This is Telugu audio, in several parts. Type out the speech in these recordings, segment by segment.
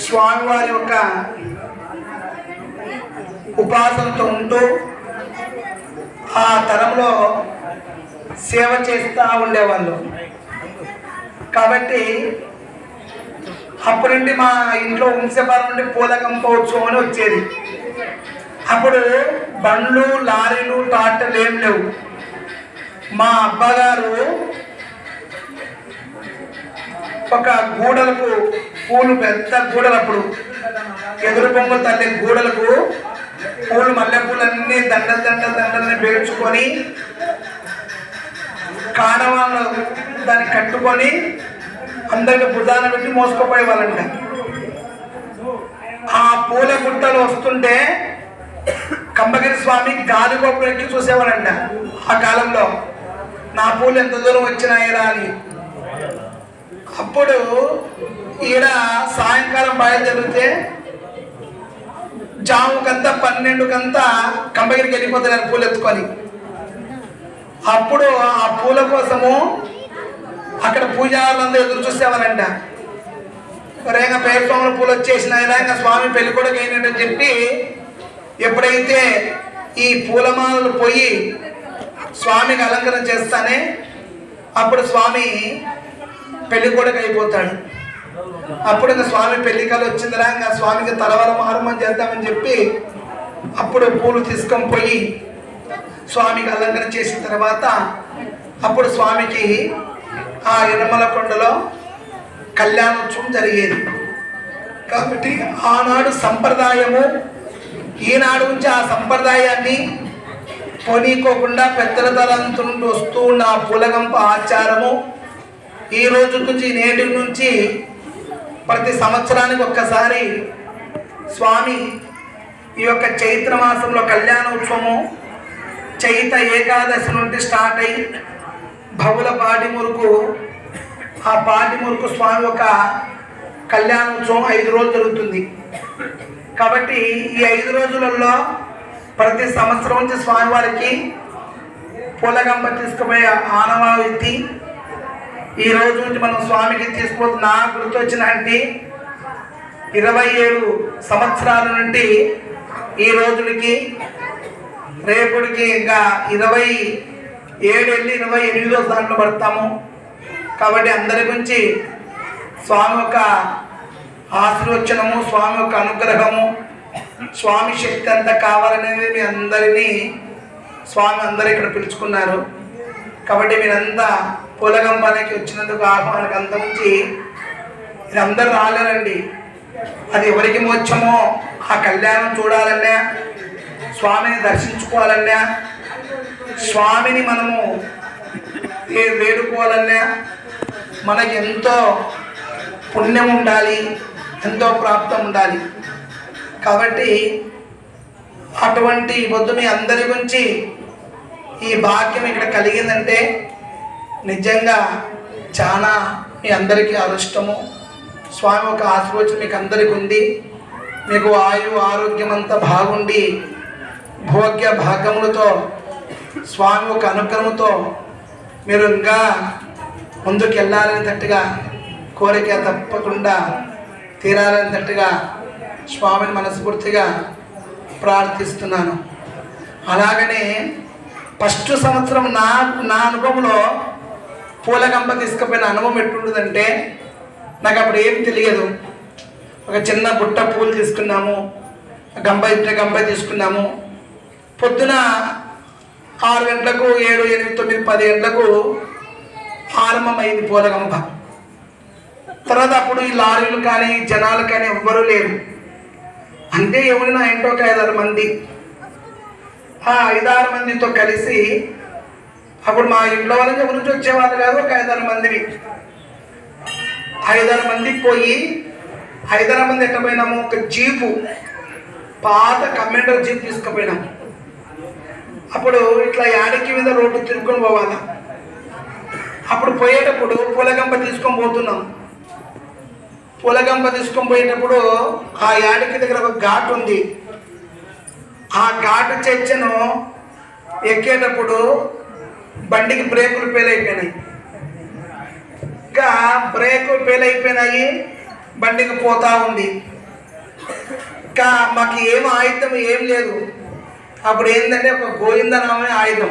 స్వామివారి యొక్క ఉపాసనతో ఉంటూ ఆ తరంలో సేవ చేస్తూ ఉండేవాళ్ళు. కాబట్టి అప్పటి నుండి మా ఇంట్లో వంశపాల నుండి పూలగంప ఉత్సవం అని వచ్చేది. అప్పుడు బండ్లు, లారీలు, ట్రాక్టర్లు ఏం లేవు. మా అబ్బగారు ఒక గూడలకు పూలు, పెద్ద గూడలు, అప్పుడు ఎదురు పొంగల్ తల్లి గూడలకు పూలు, మల్లెపూలన్నీ దండలని పేర్చుకొని కాడవాళ్ళు దాన్ని కట్టుకొని అందరికి భుజాన పెట్టి మోసుకుపోయేవాళ్ళంట. ఆ పూల గుట్టలు వస్తుంటే కంబగిరి స్వామి గాలిగోపు ఎక్కి చూసేవాడంట. ఆ కాలంలో నా పూలు ఎంత దూరం వచ్చినాయిరా అని. అప్పుడు ఈడ సాయంకాలం బయలుదేరితే జాముకంతా 12కంతా కంబగిరికి వెళ్ళిపోతున్నారు పూలు ఎత్తుకొని. అప్పుడు ఆ పూల కోసము అక్కడ పూజారులందరూ ఎదురు చూసేవారంట. రేగా పేరు స్వాముల పూలు వచ్చేసినాయిరా, ఇంకా స్వామి పెళ్లి కూడా అయినట్టు చెప్పి ఎప్పుడైతే ఈ పూలమాలలు పోయి స్వామికి అలంకరణ చేస్తానే అప్పుడు స్వామి పెళ్లి కొడుకు అయిపోతాడు. అప్పుడు ఇంకా స్వామి పెళ్లికలు వచ్చిందిరా, ఇంకా స్వామికి తలవర ఆరంభం చేద్దామని చెప్పి అప్పుడు పూలు తీసుకొని పోయి స్వామికి అలంకరణ చేసిన తర్వాత అప్పుడు స్వామికి ఆ ఇనమల కొండలో కళ్యాణోత్సవం జరిగేది. కాబట్టి ఆనాడు సంప్రదాయము, ఈనాడు నుంచి ఆ సంప్రదాయాన్ని పోనీకోకుండా పెద్దల తరంతో నుండి వస్తూ ఉన్న పూలగంప ఆచారము ఈ రోజు నుంచి, నేటి నుంచి ప్రతి సంవత్సరానికి ఒక్కసారి స్వామి ఈ యొక్క చైత్ర మాసంలో కళ్యాణోత్సవము చైత ఏకాదశి నుండి స్టార్ట్ అయ్యి భవుల పాటిమురుకు, ఆ పాటిమురుకు స్వామి యొక్క కళ్యాణోత్సవం 5 రోజులు జరుగుతుంది. కాబట్టి ఈ 5 రోజులలో ప్రతి సంవత్సరం నుంచి స్వామివారికి పూలగంప తీసుకుపోయే ఆనవాయితీ ఈ రోజు నుంచి మనం స్వామికి తీసుకుపోతుంది. నాకు గుర్తొచ్చిన అంటే 27 సంవత్సరాల నుండి ఈ రోజులకి రేపుడికి ఇంకా 27 వెళ్ళి 28 దాంట్లో పడతాము. కాబట్టి అందరి గురించి స్వామి యొక్క ఆశీర్వచనము, స్వామి యొక్క అనుగ్రహము, స్వామి శక్తి అంతా కావాలనేది మీ అందరినీ స్వామి అందరూ ఇక్కడ పిలుచుకున్నారు. కాబట్టి మీరంతా పూలగంపానికి వచ్చినందుకు ఆహ్వానికి అంత నుంచి మీరందరూ రాలేరండి. అది ఎవరికి మోక్షమో ఆ కళ్యాణం చూడాలన్నా, స్వామిని దర్శించుకోవాలన్నా, స్వామిని మనము వేడుకోవాలన్నా మనకి ఎంతో పుణ్యం ఉండాలి, ఎంతో ప్రాప్తం ఉండాలి. కాబట్టి అటువంటి పొద్దు మీ అందరి గురించి ఈ భాగ్యం ఇక్కడ కలిగిందంటే నిజంగా చాలా మీ అందరికీ అదృష్టము. స్వామి ఒక ఆశీర్వచనం మీకు అందరికీ ఉంది. మీకు ఆయు ఆరోగ్యం అంతా బాగుండి భోగ్య భాగములతో స్వామి ఒక అనుగ్రహంతో మీరు ఇంకా ముందుకు వెళ్ళాలనేటట్టుగా, కోరిక తప్పకుండా తీరాలనేటట్టుగా స్వామిని మనస్ఫూర్తిగా ప్రార్థిస్తున్నాను. అలాగనే ఫస్ట్ సంవత్సరం నా అనుభవంలో పూలగంప తీసుకుపోయిన అనుభవం ఎట్లుంటుందంటే, నాకు అప్పుడు ఏం తెలియదు. ఒక చిన్న బుట్ట పూలు తీసుకున్నాము, గంప తీసుకున్నాము. పొద్దున 6 గంటలకు 7, 8, 9, 10 గంటలకు ఆరంభమైంది పూలగంప. తర్వాత అప్పుడు ఈ లారీలు కానీ జనాలు కానీ ఎవ్వరూ లేరు. అంటే ఎవరైనా ఇంట్లో ఒక 5-6 మంది, ఆ 5-6 మందితో కలిసి, అప్పుడు మా ఇంట్లో వాళ్ళకి ఎవరి నుంచి వచ్చేవాళ్ళు కాదు, ఒక 5-6 మందిని, 5-6 మందికి పోయి 5-6 మంది ఎట్లా పోయినాము, ఒక జీపు, పాత కమెండర్ జీప్ తీసుకుపోయినాము. అప్పుడు ఇట్లా యాడికి మీద రోడ్డు తిరుక్కొని పోవాలి. అప్పుడు పోయేటప్పుడు పూలగంప తీసుకొని పోతున్నాం. పూలగంప తీసుకొని పోయేటప్పుడు ఆ యాడికి దగ్గర ఒక ఘాట్ ఉంది. ఆ ఘాటు చర్చను ఎక్కేటప్పుడు బండికి బ్రేకులు ఫెయిల్ అయిపోయినాయి. ఇంకా బ్రేక్ ఫెయిల్ అయిపోయినాయి, బండికి పోతా ఉంది. ఇంకా మాకు ఏం ఆయుధం ఏం లేదు. అప్పుడు ఏంటంటే ఒక గోవిందనామే ఆయుధం.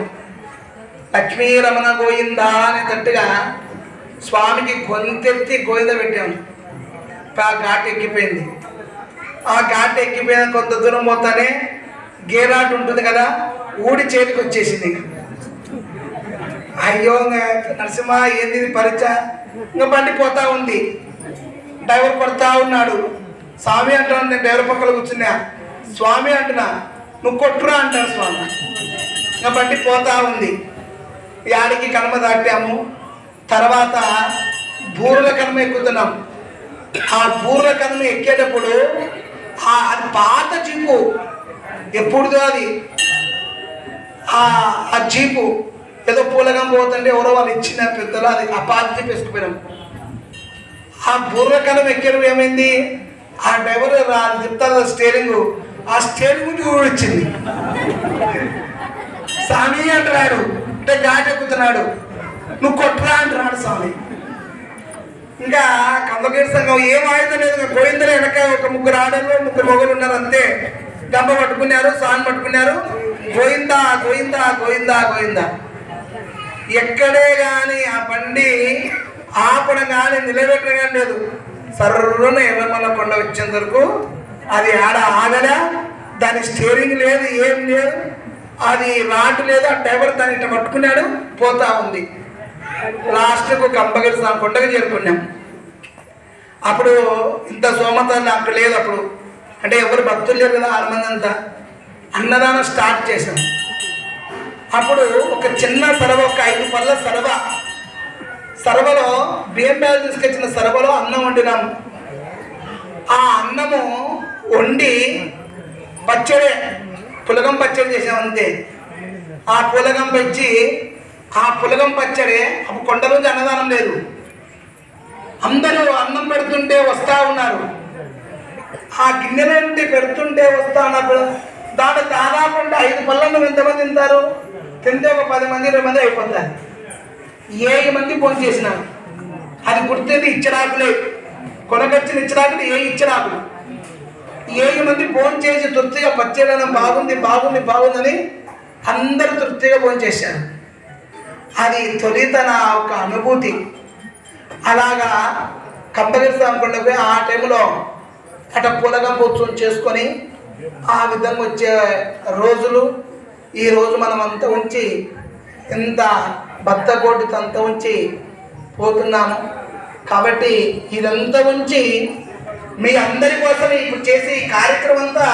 లక్ష్మీ రమణ గోవింద అనేటట్టుగా స్వామికి గొంతెత్తి గోవింద పెట్టాము. ఆ ఘాట్ ఎక్కిపోయింది. ఆ ఘాట్ ఎక్కిపోయిన కొంత దూరం పోతానే గేరాట్ ఉంటుంది కదా, ఊడి చేతికి వచ్చేసింది. అయ్యో నరసింహ ఏంది పరిచ, ఇంకా బండి పోతా ఉంది. డ్రైవర్ పడతా ఉన్నాడు. స్వామి అంటాను, నేను డ్రైవర్ పక్కన కూర్చున్నా. స్వామి అంటున్నా, నువ్వు కొట్టురా అంటాడు స్వామి. ఇంకా బండి పోతా ఉంది. యాడికి కనుమ దాటాము. తర్వాత బూర్ల కనుమ ఎక్కుతున్నాం. ఆ బూర్ల కనుమ ఎక్కేటప్పుడు అది పాత జీపు, ఎప్పుడుదో అది. ఆ జీపు ఏదో పూలగం పోతుంటే ఎవరో వాళ్ళు ఇచ్చిన పెద్దలు, అది ఆ పాత జీపు వేసుకుపోయినాం. ఆ బూర్ల కనుమ ఎక్కేటప్పుడు ఏమైంది, ఆ డ్రైవర్ చెప్తారు స్టీరింగ్, ఆ స్టీరింగ్ కూడా వచ్చింది. స్వామి అంటున్నాడు, అంటే ఘాట్ ఎక్కుతున్నాడు. నువ్వు కొట్టరా అంటున్నాడు స్వామి. ఇంకా కంబగిరి సంఘం ఏం ఆయుధం లేదు. గోవిందలు వెనక ఒక ముగ్గురు ఆడలు ముగ్గురు మొగలు ఉన్నారు అంతే. గంప పట్టుకున్నారు, స్వామి పట్టుకున్నారు. గోవిందా గోవిందా గోవిందా గోవిందా. ఎక్కడే కానీ ఆ బండి ఆపడం కానీ నిలబెట్టడం కానీ లేదు. సర్రున ఎర్రమల్ల కొండ వచ్చేంత వరకు అది ఆడ ఆగలే. దాని స్టీరింగ్ లేదు, ఏం లేదు, అది రాటు లేదు. ఆ డ్రైవర్ దాన్ని ఇట్లా పట్టుకున్నాడు, పోతా ఉంది. లాస్ట్కు కంబగిరి కొండకు చేరుకున్నాం. అప్పుడు ఇంత సోమత అక్కడ లేదు. అప్పుడు అంటే ఎవరు భక్తులు లేరు కదా, 6 మంది అంతా. అన్నదానం స్టార్ట్ చేసాం. అప్పుడు ఒక చిన్న సరవ, ఒక 5 పళ్ళ సరవలో బియ్యం బ్యాగ్ తీసుకొచ్చిన సరవలో అన్నం వండినాం. ఆ అన్నము వండి పచ్చడే, పులగం పచ్చడి చేసాం అంతే. ఆ పులగం పెంచి ఆ పులగం పచ్చడే. అప్పుడు కొండ నుంచి అన్నదానం లేదు. అందరూ అన్నం పెడుతుంటే వస్తూ ఉన్నారు. ఆ గిన్నెల నుండి పెడుతుంటే వస్తా ఉన్నారు. దాంట్లో దాదాపు 5 పళ్ళను ఎంతమంది తింటారు? తింటే ఒక 10 మంది 20 మంది అయిపోతారు. 7 మంది ఫోన్ చేసినారు. అది గుర్తేది ఇచ్చరాకులే, కొనకొచ్చిన ఇచ్చరాకులు, ఇచ్చరాకులు. 7 మంది ఫోన్ చేసి తృప్తిగా పచ్చడనం బాగుంది బాగుంది బాగుందని అందరూ తృప్తిగా ఫోన్ చేశారు. అది తొలితన ఒక అనుభూతి. అలాగా కంబగిరి స్వామి కొండకు ఆ టైంలో అట్లా పూలగం కూర్చొని చేసుకొని ఆ విధంగా వచ్చే రోజులు. ఈరోజు మనం అంతా ఉంచి ఎంత బత్తగోటితో అంతా ఉంచి పోతున్నాము. కాబట్టి ఇదంతా ఉంచి మీ అందరి కోసం ఇప్పుడు చేసే ఈ కార్యక్రమం అంతా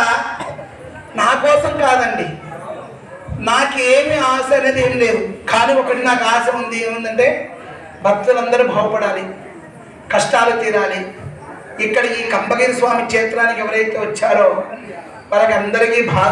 నా కోసం కాదండి. నాకేమి ఆశ అనేది ఏం లేదు. కానీ ఒకటి నాకు ఆశ ఉంది. ఏముందంటే భక్తులందరూ బాగుపడాలి, కష్టాలు తీరాలి. ఇక్కడ ఈ కంబగిరి స్వామి క్షేత్రానికి ఎవరైతే వచ్చారో వాళ్ళకి అందరికీ బాధలు